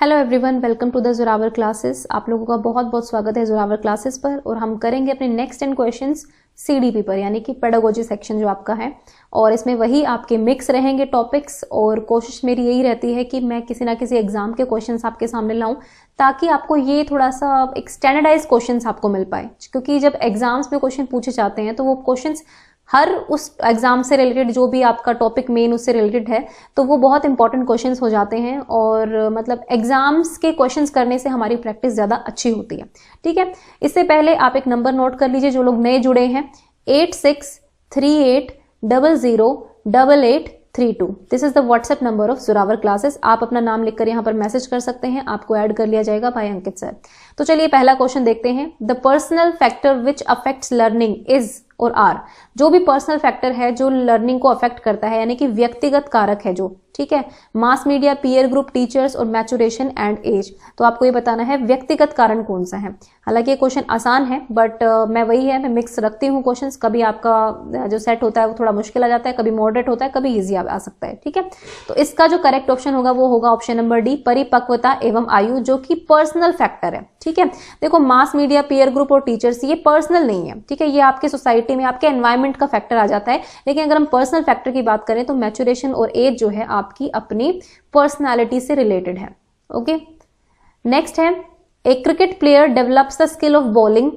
Hello everyone, welcome to the Zorawar classes. आप लोगों का बहुत बहुत स्वागत है जोरावर क्लासेस पर। और हम करेंगे अपने नेक्स्ट 10 क्वेश्चंस सीडीपी पर, यानी कि पेडागोजी सेक्शन जो आपका है। और इसमें वही आपके मिक्स रहेंगे टॉपिक्स, और कोशिश मेरी यही रहती है कि मैं किसी ना किसी एग्जाम के क्वेश्चंस आपके सामने लाऊं, ताकि आपको ये थोड़ा सा एक स्टैंडर्डाइज क्वेश्चंस आपको मिल पाए। क्योंकि जब एग्जाम्स में क्वेश्चन पूछे जाते हैं तो वो क्वेश्चंस हर उस एग्जाम से रिलेटेड, जो भी आपका टॉपिक मेन उससे रिलेटेड है, तो वो बहुत इंपॉर्टेंट क्वेश्चंस हो जाते हैं। और मतलब एग्जाम्स के क्वेश्चंस करने से हमारी प्रैक्टिस ज्यादा अच्छी होती है। ठीक है, इससे पहले आप एक नंबर नोट कर लीजिए जो लोग नए जुड़े हैं, 8638008832। This is the WhatsApp number of Zorawar classes. आप अपना नाम लिखकर यहाँ पर मैसेज कर सकते हैं, आपको ऐड कर लिया जाएगा भाई अंकित सर। तो चलिए पहला क्वेश्चन देखते हैं। The personal factor which affects learning is और आर। जो भी पर्सनल फैक्टर है जो लर्निंग को अफेक्ट करता है, यानी कि व्यक्तिगत कारक है जो, ठीक है, mass media, peer group, teachers और मैचुरेशन एंड एज। तो आपको ये बताना है व्यक्तिगत कारण कौन सा है। हालांकि ये क्वेश्चन आसान है, बट मैं मैं मिक्स रखती हूँ क्वेश्चंस। कभी आपका जो सेट होता है वो थोड़ा मुश्किल आ जाता है, कभी मॉडरेट होता है, कभी इजी आ सकता है। ठीक है, तो इसका जो करेक्ट ऑप्शन होगा वो होगा ऑप्शन नंबर डी, परिपक्वता एवं आयु, जो कि पर्सनल फैक्टर है। ठीक है, देखो मास मीडिया, पीयर ग्रुप और टीचर्स ये पर्सनल नहीं है। ठीक है, ये आपके सोसाइटी में आपके एनवायरमेंट का फैक्टर आ जाता है। लेकिन अगर हम पर्सनल फैक्टर की बात करें तो मैचुरेशन और एज जो है आपकी अपनी पर्सनालिटी से रिलेटेड है। ओके, नेक्स्ट है, a cricket player develops the skill of bowling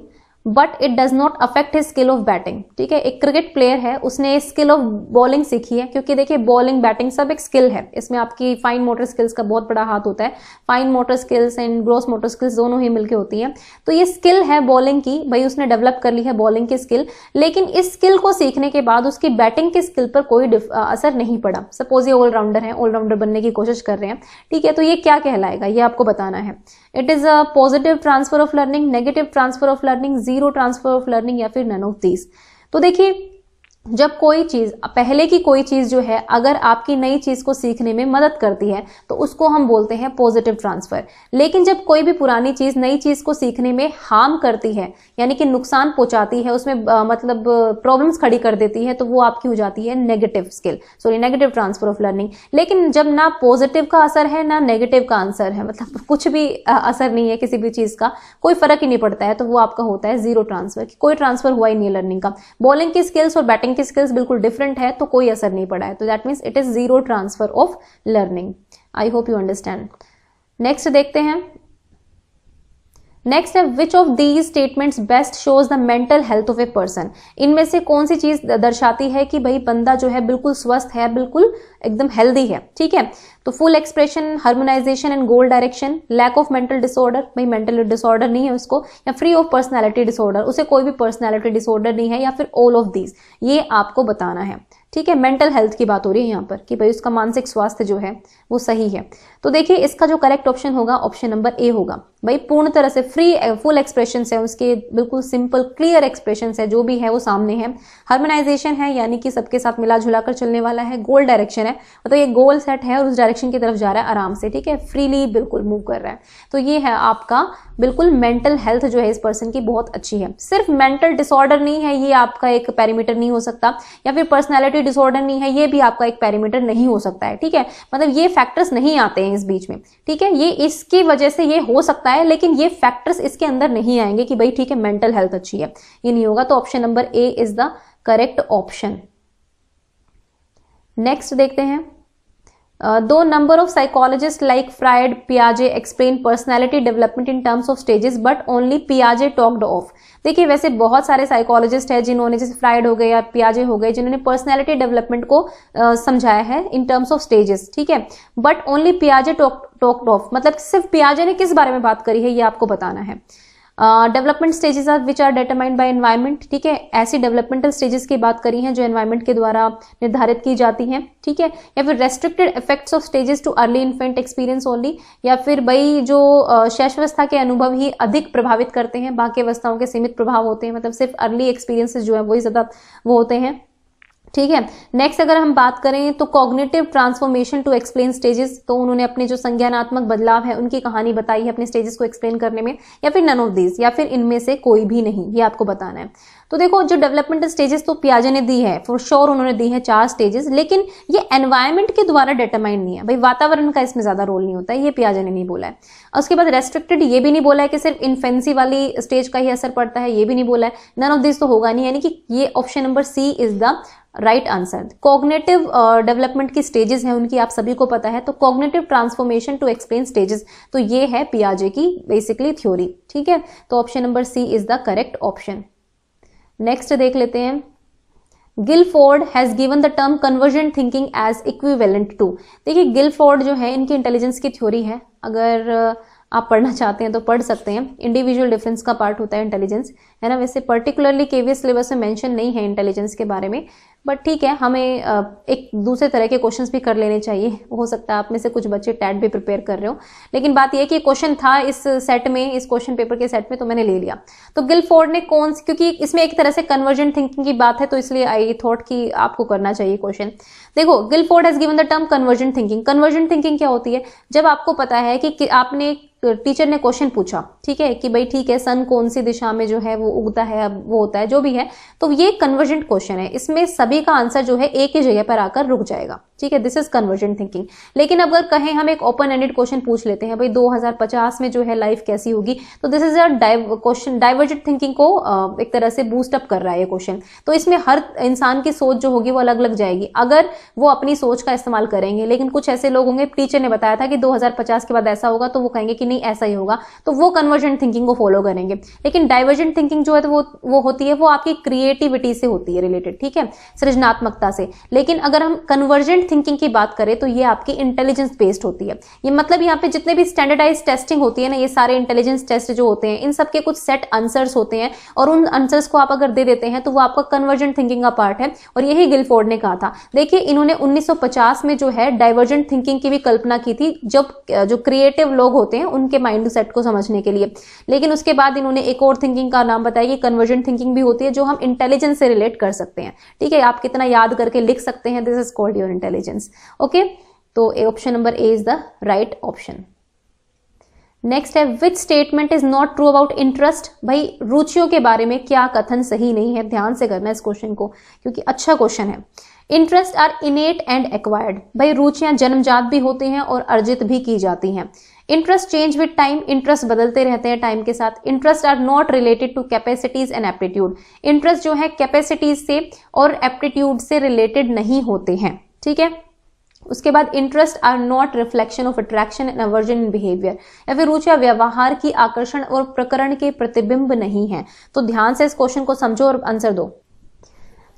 but it does not affect his skill of batting. ठीक है, एक क्रिकेट प्लेयर है, उसने स्किल ऑफ बॉलिंग सीखी है, क्योंकि देखिए बॉलिंग बैटिंग सब एक स्किल है। इसमें आपकी फाइन मोटर स्किल्स का बहुत बड़ा हाथ होता है। Fine motor skills and gross motor skills दोनों ही मिलकर होती हैं। तो ये स्किल है बॉलिंग की, भाई उसने डेवलप कर ली है बॉलिंग की स्किल, लेकिन इस स्किल को सीखने के बाद उसकी बैटिंग की स्किल पर कोई असर नहीं पड़ा। सपोज ये ऑलराउंडर है, ऑलराउंडर बनने की कोशिश कर रहे हैं। ठीक है, तो ये क्या कहलाएगा, ये आपको बताना है। It is a positive transfer of learning, negative transfer of learning, zero transfer of learning, या फिर नन ऑफ दीज। तो देखिए, जब कोई चीज, पहले की कोई चीज जो है अगर आपकी नई चीज को सीखने में मदद करती है तो उसको हम बोलते हैं पॉजिटिव ट्रांसफर। लेकिन जब कोई भी पुरानी चीज नई चीज को सीखने में हार्म करती है, यानी कि नुकसान पहुंचाती है, उसमें मतलब प्रॉब्लम्स खड़ी कर देती है, तो वो आपकी हो जाती है negative skill, sorry negative transfer of learning. लेकिन जब ना पॉजिटिव का असर है ना नेगेटिव का आंसर है, मतलब कुछ भी असर नहीं है किसी भी चीज का, कोई फर्क ही नहीं पड़ता है, तो वो आपका होता है जीरो ट्रांसफर। कोई ट्रांसफर हुआ ही नहीं है लर्निंग का। बॉलिंग की स्किल्स और बैटिंग की स्किल्स बिल्कुल डिफरेंट है, तो कोई असर नहीं पड़ा है, तो that means it is zero transfer of learning. I hope you understand. Next देखते हैं। नेक्स्ट है, which of these statements best shows the mental health of a person. इनमें से कौन सी चीज दर्शाती है कि भाई बंदा जो है बिल्कुल स्वस्थ है, बिल्कुल एकदम हेल्दी है। ठीक है, तो full expression, harmonization and goal direction, lack of mental disorder, भाई मेंटल डिसऑर्डर नहीं है उसको, या फ्री ऑफ पर्सनैलिटी डिसऑर्डर, उसे कोई भी पर्सनैलिटी डिसऑर्डर नहीं है, या फिर ऑल ऑफ दीज, ये आपको बताना है। ठीक है, मेंटल हेल्थ की बात हो रही है यहाँ पर कि भाई उसका मानसिक स्वास्थ्य जो है वो सही है। तो देखिए इसका जो करेक्ट ऑप्शन होगा ऑप्शन नंबर ए होगा। भाई पूर्ण तरह से फुल एक्सप्रेशन है उसके, बिल्कुल सिंपल क्लियर एक्सप्रेशन है, जो भी है वो सामने है। हार्मोनाइजेशन है, यानी कि सबके साथ मिला जुला कर चलने वाला है। गोल डायरेक्शन है, मतलब ये गोल सेट है और उस डायरेक्शन की तरफ जा रहा है आराम से। ठीक है, फ्रीली बिल्कुल मूव कर रहा है। तो ये है आपका बिल्कुल मेंटल हेल्थ जो है इस पर्सन की बहुत अच्छी है। सिर्फ मेंटल डिसऑर्डर नहीं है, ये आपका एक पैरामीटर नहीं हो सकता, या फिर पर्सनैलिटी डिसऑर्डर नहीं है, ये भी आपका एक पैरामीटर नहीं हो सकता है। ठीक है, मतलब ये फैक्टर्स नहीं आते हैं इस बीच में। ठीक है, ये इसकी वजह से ये हो सकता है, लेकिन ये फैक्टर्स इसके अंदर नहीं आएंगे कि भाई ठीक है मेंटल हेल्थ अच्छी है, ये नहीं होगा। तो option number A is the correct option. Next देखते हैं। दो number of psychologist like fried, पियाजे explain personality development in terms of stages but only पियाजे talked of. देखिए वैसे बहुत सारे साइकोलॉजिस्ट है जिन्होंने, जैसे फ्राइड हो गए या पियाजे हो गए, जिन्होंने पर्सनैलिटी डेवलपमेंट को समझाया है इन टर्म्स ऑफ स्टेजेस। ठीक है, बट ओनली पियाजे टॉक्ड ऑफ, मतलब सिर्फ पियाजे ने किस बारे में बात करी है ये आपको बताना है। Development stages are which are determined by environment. ठीक है, ऐसी डेवलपमेंटल स्टेजेस की बात करी है जो एनवायरमेंट के द्वारा निर्धारित की जाती हैं। ठीक है, या फिर restricted effects of stages too early infant experience only, या फिर भाई जो शैशवावस्था के अनुभव ही अधिक प्रभावित करते हैं, बाकी अवस्थाओं के सीमित प्रभाव होते हैं, मतलब सिर्फ अर्ली एक्सपीरियंसेस जो है वही ज्यादा वो होते हैं। ठीक है, नेक्स्ट अगर हम बात करें तो cognitive transformation to explain stages, तो उन्होंने अपने जो संज्ञानात्मक बदलाव है उनकी कहानी बताई है अपने स्टेजेस को एक्सप्लेन करने में, या फिर नन ऑफ दीज, या फिर इनमें से कोई भी नहीं, ये आपको बताना है। तो देखो जो डेवलपमेंटल स्टेजेस तो पियाजे ने दी है, फॉर श्योर उन्होंने दी है 4 स्टेजेस, लेकिन ये एनवायरमेंट के द्वारा डिटरमाइन नहीं है भाई, वातावरण का इसमें ज्यादा रोल नहीं होता है, ये पियाजे ने नहीं बोला है। और उसके बाद रेस्ट्रिक्टेड ये भी नहीं बोला है कि सिर्फ इन्फेंसी वाली स्टेज का ही असर पड़ता है, ये भी नहीं बोला है, नन ऑफ दिस तो होगा नहीं, यानी कि ये option number C is the right answer. Cognitive development की स्टेजेस हैं उनकी आप सभी को पता है, तो cognitive transformation to explain stages, तो ये है पियाजे की बेसिकली थ्योरी, ठीक है। तो option number C is the correct option. Next देख लेते हैं, Guilford has given the term convergent thinking as equivalent to. देखिए गिलफोर्ड जो है इनकी इंटेलिजेंस की थ्योरी है, अगर आप पढ़ना चाहते हैं तो पढ़ सकते हैं, इंडिविजुअल डिफरेंस का पार्ट होता है इंटेलिजेंस, है ना। वैसे पर्टिकुलरली केवीएस सिलेबस में मेंशन नहीं है इंटेलिजेंस के बारे में, बट ठीक है, हमें एक दूसरे तरह के क्वेश्चंस भी कर लेने चाहिए। हो सकता है आप में से कुछ बच्चे टैट भी प्रिपेयर कर रहे हो, लेकिन बात यह है कि क्वेश्चन था इस सेट में, इस क्वेश्चन पेपर के सेट में, तो मैंने ले लिया। तो गिलफोर्ड ने कौन सी, क्योंकि इसमें एक तरह से कन्वर्जेंट थिंकिंग की बात है, तो इसलिए आई थॉट कि आपको करना चाहिए क्वेश्चन। देखो Guilford has given the term convergent thinking. Convergent thinking क्या होती है, जब आपको पता है कि आपने टीचर ने क्वेश्चन पूछा, ठीक है, कि भाई ठीक है सन कौन सी दिशा में जो है वो उगता है, अब वो होता है जो भी है, तो ये कन्वर्जेंट क्वेश्चन है, इसमें सभी का आंसर जो है एक ही जगह पर आकर रुक जाएगा, ठीक है, दिस इज कन्वर्जेंट थिंकिंग। लेकिन अगर कहें हम एक ओपन एंडेड क्वेश्चन पूछ लेते हैं, भाई 2050 में जो है लाइफ कैसी होगी, तो this is a question divergent thinking को एक तरह से बूस्ट अप कर रहा है ये क्वेश्चन। तो इसमें हर इंसान की सोच जो होगी वो अलग अलग जाएगी अगर वो अपनी सोच का इस्तेमाल करेंगे। लेकिन कुछ ऐसे लोग होंगे, टीचर ने बताया था कि 2050 के बाद ऐसा होगा, तो वो कहेंगे कि नहीं ऐसा ही होगा, तो वो कन्वर्जेंट थिंकिंग को फॉलो करेंगे। लेकिन डाइवर्जेंट थिंकिंग जो है तो वो होती है, वो आपकी क्रिएटिविटी से होती है रिलेटेड, ठीक है, सृजनात्मकता से। लेकिन अगर हम कन्वर्जेंट थिंकिंग की बात करें तो ये आपकी इंटेलिजेंस बेस्ड होती है। ये मतलब यहाँ पे जितने भी स्टैंडर्डाइज टेस्टिंग होती है ना, ये सारे इंटेलिजेंस टेस्ट जो होते हैं, इन सबके कुछ सेट आंसर्स होते हैं, और उन आंसर्स को आप अगर दे देते हैं तो वो आपका कन्वर्जेंट थिंकिंग का पार्ट है। और यही गिलफोर्ड ने कहा था। देखिए इन्होंने 1950 में जो है डाइवर्जेंट थिंकिंग की भी कल्पना की थी, जब जो क्रिएटिव लोग होते हैं उनके माइंड सेट को समझने के लिए। लेकिन उसके बाद इन्होंने एक और थिंकिंग का नाम बताया कि कन्वर्जेंट थिंकिंग भी होती है, जो हम इंटेलिजेंस से रिलेट कर सकते हैं, ठीक है, आप कितना याद करके लिख सकते हैं, this is called your intelligence. Okay, तो option number A is the right option. Next है, which statement is not true about interest. भाई रुचियों के बारे में क्या कथन सही नहीं है, ध्यान से करना इस क्वेश्चन को क्योंकि अच्छा क्वेश्चन है। Interest are innate and acquired. भाई रुचियां जन्मजात भी होती हैं और अर्जित भी की जाती हैं। Interest change with time. Interest बदलते रहते हैं टाइम के साथ। Interest are not related to capacities and aptitude. Interest जो है कैपेसिटीज से और एप्टीट्यूड से रिलेटेड नहीं होते हैं, ठीक है। उसके बाद interest are not reflection of attraction and aversion in behaviour. या फिर रुचियां व्यवहार की आकर्षण और प्रकरण के प्रतिबिंब नहीं है। तो ध्यान से इस क्वेश्चन को समझो और आंसर दो।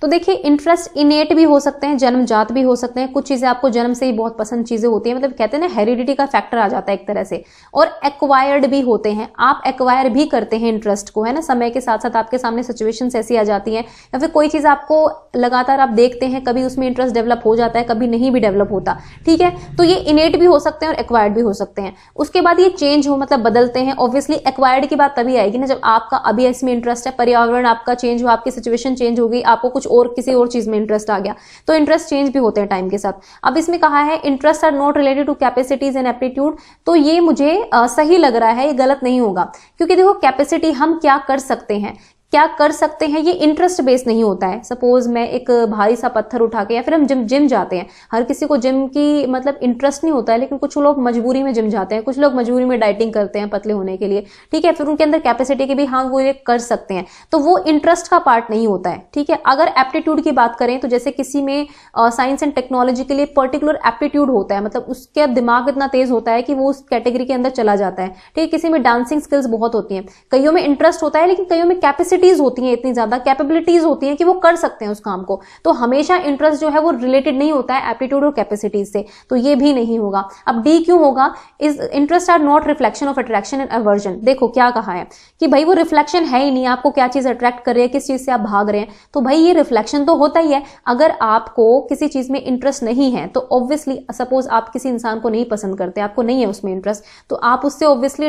तो देखिए इंटरेस्ट इनेट भी हो सकते हैं, जन्मजात भी हो सकते हैं। कुछ चीजें आपको जन्म से ही बहुत पसंद चीजें होती हैं, मतलब कहते हैं ना हेरिडिटी का फैक्टर आ जाता है एक तरह से। और एक्वायर्ड भी होते हैं, आप एक्वायर भी करते हैं इंटरेस्ट को, है ना, समय के साथ साथ आपके सामने सिचुएशंस ऐसी आ जाती हैं, या फिर कोई चीज आपको लगातार आप देखते हैं, कभी उसमें इंटरेस्ट डेवलप हो जाता है, कभी नहीं भी डेवलप होता, ठीक है। तो ये इनेट भी हो सकते हैं और एक्वायर्ड भी हो सकते हैं। उसके बाद ये चेंज हो, मतलब बदलते हैं। ऑब्वियसली एक्वायर्ड की बात तभी आएगी ना जब आपका अभी इसमें इंटरेस्ट है, पर्यावरण आपका चेंज हो, आपकी सिचुएशन चेंज हो गई, आपको कुछ और किसी और चीज में इंटरेस्ट आ गया, तो इंटरेस्ट चेंज भी होते हैं टाइम के साथ। अब इसमें कहा है interest are not related to capacities and aptitude, तो ये मुझे सही लग रहा है, ये गलत नहीं होगा। क्योंकि देखो कैपेसिटी हम क्या कर सकते हैं, क्या कर सकते हैं, ये इंटरेस्ट बेस नहीं होता है। सपोज मैं एक भारी सा पत्थर उठा के, या फिर हम जिम जाते हैं, हर किसी को जिम की मतलब इंटरेस्ट नहीं होता है, लेकिन कुछ लोग मजबूरी में जिम जाते हैं, कुछ लोग मजबूरी में डाइटिंग करते हैं पतले होने के लिए, ठीक है, फिर उनके अंदर कैपेसिटी की भी हाँ वो ये कर सकते हैं, तो वो इंटरेस्ट का पार्ट नहीं होता है, ठीक है। अगर एप्टीट्यूड की बात करें तो जैसे किसी में साइंस एंड टेक्नोलॉजी के लिए पर्टिकुलर एप्टीट्यूड होता है, मतलब उसके दिमाग इतना तेज होता है कि वो उस कैटेगरी के अंदर चला जाता है, ठीक है। किसी में डांसिंग स्किल्स बहुत होती हैं, कईयों में इंटरेस्ट होता है, लेकिन कईयों में कैपेसिटीज होती हैं, इतनी ज्यादा कैपेबिलिटीज होती हैं कि वो कर सकते हैं उस काम को। तो हमेशा इंटरेस्ट जो है वो रिलेटेड नहीं होता है एप्टीट्यूड और कैपेसिटीज से, तो ये भी नहीं होगा। अब डी क्यों होगा, is interest are not reflection of attraction and aversion. देखो क्या कहा है कि भाई वो रिफ्लेक्शन है ही नहीं, आपको क्या चीज अट्रैक्ट कर रही है, किस चीज से आप भाग रहे हैं, तो भाई ये रिफ्लेक्शन तो होता ही है। अगर आपको किसी चीज में इंटरेस्ट नहीं है तो ऑब्वियसली सपोज आप किसी इंसान को नहीं पसंद करते, आपको नहीं है उसमें इंटरेस्ट, तो आप उससे ऑब्वियसली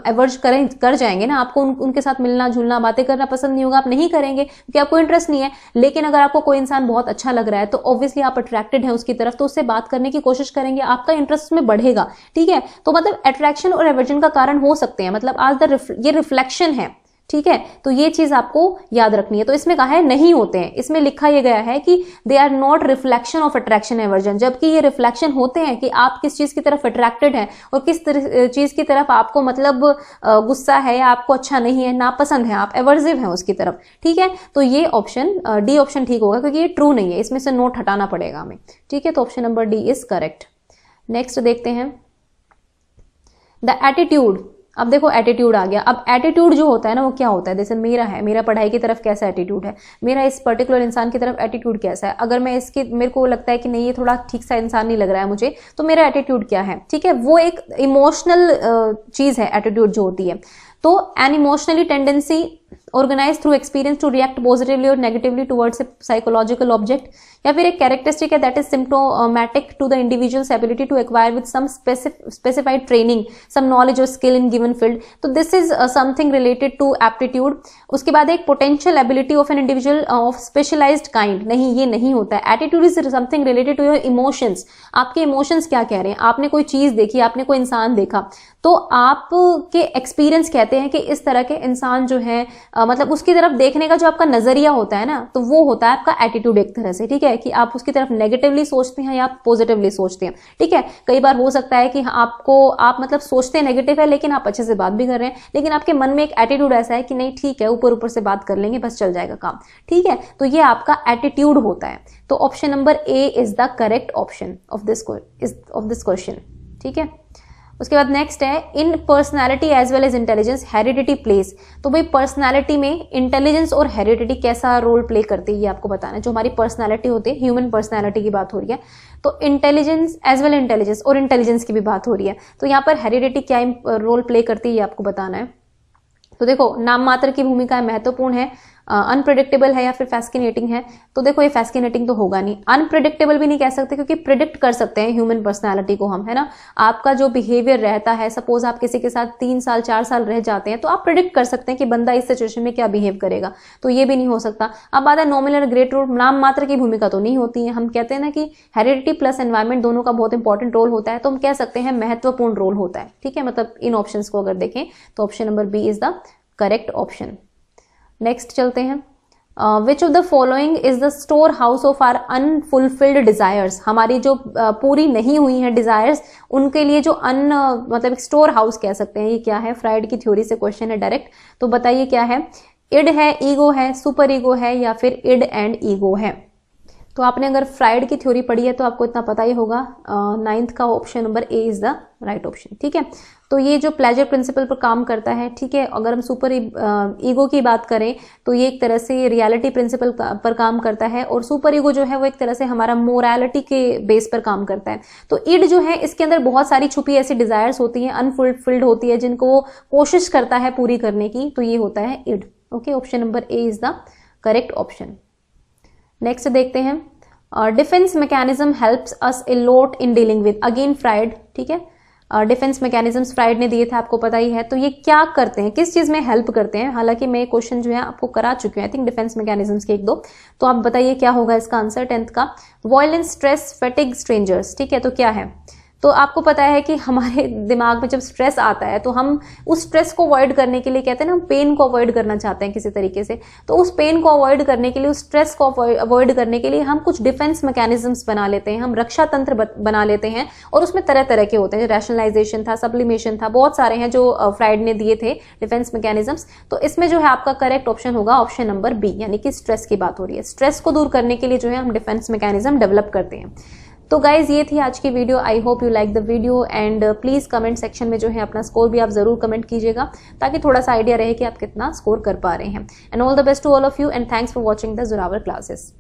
एवर्ज कर जाएंगे ना, आपको उनके साथ मिलना जुलना बातें करना पसंद नहीं होगा, आप नहीं करेंगे क्योंकि आपको इंटरेस्ट नहीं है। लेकिन अगर आपको कोई इंसान बहुत अच्छा लग रहा है तो ऑब्वियसली आप अट्रैक्टेड हैं उसकी तरफ, तो उससे बात करने की कोशिश करेंगे, आपका इंटरेस्ट में बढ़ेगा, ठीक है। तो मतलब अट्रैक्शन और एवर्जन का कारण हो सकते हैं, मतलब आज ये रिफ्लेक्शन है, ठीक है, तो ये चीज आपको याद रखनी है। तो इसमें कहा है नहीं होते हैं, इसमें लिखा ये गया है कि they are not reflection of attraction aversion, जबकि ये रिफ्लेक्शन होते हैं कि आप किस चीज की तरफ अट्रैक्टेड हैं और किस चीज की तरफ आपको मतलब गुस्सा है या आपको अच्छा नहीं है, नापसंद है, आप एवर्जिव हैं उसकी तरफ। ठीक है, तो ये ऑप्शन डी ऑप्शन ठीक होगा, क्योंकि ये ट्रू नहीं है, इसमें से नोट हटाना पड़ेगा हमें। ठीक है, तो option number D is correct. Next देखते हैं द एटीट्यूड। अब देखो एटीट्यूड आ गया। अब एटीट्यूड जो होता है ना वो क्या होता है, जैसे मेरा है, मेरा पढ़ाई की तरफ कैसा एटीट्यूड है, मेरा इस पर्टिकुलर इंसान की तरफ एटीट्यूड कैसा है। अगर मैं इसकी मेरे को लगता है कि नहीं ये थोड़ा ठीक सा इंसान नहीं लग रहा है मुझे, तो मेरा एटीट्यूड क्या है। ठीक है, वो एक इमोशनल चीज है एटीट्यूड जो होती है। तो an emotionally tendency organize through experience to react positively और negatively towards a psychological object, या फिर एक कैरेक्टरिस्टिक है that is symptomatic to the individuals ability to acquire with some specified training, some knowledge और स्किल इन गिवन फील्ड। तो this is something related to aptitude. उसके बाद एक potential ability of an individual of specialized kind, नहीं ये नहीं होता है। Attitude is something related to your emotions, आपके इमोशंस क्या कह रहे हैं। आपने कोई चीज देखी, आपने कोई इंसान देखा, तो आपके एक्सपीरियंस कहते हैं कि इस तरह के इंसान जो है मतलब उसकी तरफ देखने का जो आपका नजरिया होता है ना, तो वो होता है आपका एटीट्यूड एक तरह से। ठीक है, कि आप उसकी तरफ नेगेटिवली सोचते हैं या आप पॉजिटिवली सोचते हैं। ठीक है, कई बार हो सकता है कि आप मतलब सोचते हैं नेगेटिव है, लेकिन आप अच्छे से बात भी कर रहे हैं, लेकिन आपके मन में एक एटीट्यूड ऐसा है कि नहीं ठीक है, ऊपर ऊपर से बात कर लेंगे, बस चल जाएगा काम। ठीक है, तो ये आपका एटीट्यूड होता है। तो option number A is the correct option of this question. ठीक है, उसके बाद नेक्स्ट है in personality as well as intelligence heredity plays. तो भाई पर्सनैलिटी में इंटेलिजेंस और हेरिडिटी कैसा रोल प्ले करती है ये आपको बताना है। जो हमारी पर्सनैलिटी होती है, ह्यूमन पर्सनैलिटी की बात हो रही है, तो इंटेलिजेंस एज वेल इंटेलिजेंस और इंटेलिजेंस की भी बात हो रही है। तो यहाँ पर हेरिडिटी क्या रोल प्ले करती है ये आपको बताना है। तो देखो नाम मात्र की भूमिका महत्वपूर्ण है, अनप्रिडिक्टेबल है या फिर फैस्किनेटिंग है। तो देखो ये फैस्किनेटिंग तो होगा नहीं, अनप्रिडिक्टेबल भी नहीं कह सकते, क्योंकि प्रिडिक्ट कर सकते हैं ह्यूमन पर्सनालिटी को हम, है ना। आपका जो बिहेवियर रहता है, सपोज आप किसी के साथ 3 साल 4 साल रह जाते हैं, तो आप प्रिडिक्ट कर सकते हैं कि बंदा इस सिचुएशन में क्या बिहेव करेगा, तो ये भी नहीं हो सकता। अब बात है नॉमिनल ग्रेट रोल, नाम मात्र की भूमिका तो नहीं होती है। हम कहते हैं ना कि हेरिडिटी प्लस एनवायरमेंट दोनों का बहुत इंपॉर्टेंट रोल होता है, तो हम कह सकते हैं महत्वपूर्ण रोल होता है। ठीक है, मतलब इन ऑप्शन को अगर देखें तो option number B is the correct option. Next चलते हैं, which of the following is the store house of our unfulfilled desires. हमारी जो पूरी नहीं हुई है डिजायर्स, उनके लिए जो मतलब स्टोर हाउस कह सकते हैं, ये क्या है। फ्राइड की थ्योरी से क्वेश्चन है डायरेक्ट, तो बताइए क्या है। इड है, ईगो है, सुपर ईगो है, या फिर इड एंड ईगो है। तो आपने अगर फ्राइड की थ्योरी पढ़ी है तो आपको इतना पता ही होगा, 9th का option number A is the right option. ठीक है, तो ये जो प्लेजर प्रिंसिपल पर काम करता है। ठीक है, अगर हम सुपर ईगो की बात करें तो ये एक तरह से रियलिटी प्रिंसिपल पर काम करता है, और सुपर ईगो जो है वो एक तरह से हमारा मोरालिटी के बेस पर काम करता है। तो इड जो है इसके अंदर बहुत सारी छुपी ऐसी डिजायर्स होती हैं, अनफुलफिल्ड होती है, जिनको वो कोशिश करता है पूरी करने की, तो ये होता है id. Okay, option number A is the correct option. Next देखते हैं, defence mechanism helps us a lot in dealing with, again Freud. ठीक है, डिफेंस मैकेनिज्म्स फ्राइड ने दिए थे, आपको पता ही है। तो ये क्या करते हैं, किस चीज में हेल्प करते हैं। हालांकि मैं क्वेश्चन जो है आपको करा चुकी हूँ आई थिंक डिफेंस मैकेनिज्म्स के 1-2, तो आप बताइए क्या होगा इसका आंसर 10th का। Violence, stress, fatigue, strangers. ठीक है, तो क्या है। तो आपको पता है कि हमारे दिमाग में जब स्ट्रेस आता है तो हम उस स्ट्रेस को अवॉइड करने के लिए, कहते हैं ना, हम पेन को अवॉइड करना चाहते हैं किसी तरीके से। तो उस पेन को अवॉइड करने के लिए, उस स्ट्रेस को अवॉइड करने के लिए हम कुछ डिफेंस मैकेनिज्म्स बना लेते हैं, हम रक्षा तंत्र बना लेते हैं, और उसमें तरह तरह के होते हैं। रैशनलाइजेशन था, सब्लिमेशन था, बहुत सारे हैं जो फ्राइड ने दिए थे डिफेंस मैकेनिज्म्स। तो इसमें जो है आपका करेक्ट ऑप्शन होगा ऑप्शन नंबर बी, यानी कि स्ट्रेस की बात हो रही है। स्ट्रेस को दूर करने के लिए जो है हम डिफेंस मैकेनिज्म डेवलप करते हैं। तो गाइज ये थी आज की video. I hope you like the video, and please comment section में जो है अपना स्कोर भी आप जरूर कमेंट कीजिएगा, ताकि थोड़ा सा आइडिया रहे कि आप कितना स्कोर कर पा रहे हैं। And all the best to all of you, and thanks for watching the Zorawar classes.